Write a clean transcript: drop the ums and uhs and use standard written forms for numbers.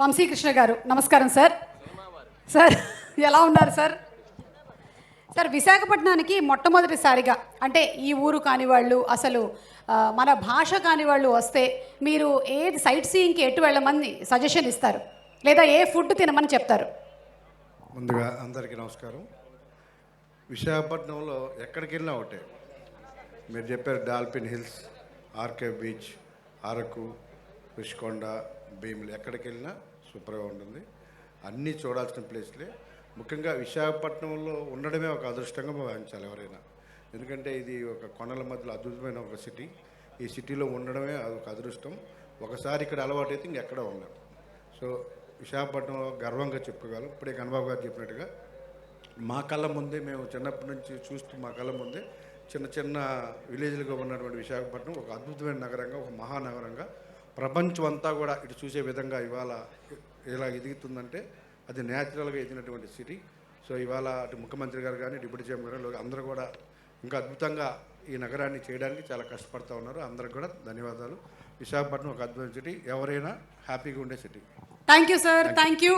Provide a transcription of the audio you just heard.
వంశీకృష్ణ గారు నమస్కారం sir. Sir ఎలా ఉన్నారు సార్? సార్ విశాఖపట్నానికి మొట్టమొదటిసారిగా అంటే ఈ ఊరు కాని వాళ్ళు అసలు మన భాష కాని వాళ్ళు వస్తే మీరు ఏది సైట్ సీయింగ్కి ఎటు వెళ్ళమని సజెషన్ ఇస్తారు, లేదా ఏ ఫుడ్ తినమని చెప్తారు? ముందుగా అందరికీ నమస్కారం. విశాఖపట్నంలో ఎక్కడికి వెళ్ళినా ఒకటే, మీరు చెప్పారు Dolphin Hills, RK Beach, Araku, Rushikonda, Bheemili, ఎక్కడికి వెళ్ళినా సూపర్గా ఉంటుంది. అన్నీ చూడాల్సిన ప్లేస్లే. ముఖ్యంగా విశాఖపట్నంలో ఉండడమే ఒక అదృష్టంగా భావించాలి ఎవరైనా. ఎందుకంటే ఇది ఒక కొండల మధ్యలో అద్భుతమైన ఒక సిటీ. ఈ సిటీలో ఉండడమే ఒక అదృష్టం. ఒకసారి ఇక్కడ అలవాటు అయితే ఇంకెక్కడ ఉండదు. సో విశాఖపట్నంలో గర్వంగా చెప్పుకోగలం. ఇప్పుడే కన్నబాబు గారు చెప్పినట్టుగా మా కళ్ళ ముందే, మేము చిన్నప్పటి నుంచి చూస్తూ మా కళ్ళ ముందే చిన్న చిన్న విలేజ్లుగా ఉన్నటువంటి విశాఖపట్నం ఒక అద్భుతమైన నగరంగా, ఒక మహానగరంగా ప్రపంచం అంతా కూడా ఇటు చూసే విధంగా ఇవాళ ఇలా ఎదుగుతుందంటే అది న్యాచురల్గా ఎదిగినటువంటి సిటీ. సో ఇవాళ అటు ముఖ్యమంత్రి గారు కానీ, డిప్యూటీ సీఎం గారు అందరూ కూడా ఇంకా అద్భుతంగా ఈ నగరాన్ని చేయడానికి చాలా కష్టపడుతూ ఉన్నారు. అందరికి కూడా ధన్యవాదాలు. విశాఖపట్నం ఒక అద్భుతమైన సిటీ, ఎవరైనా హ్యాపీగా ఉండే city. Thank you sir, thank you.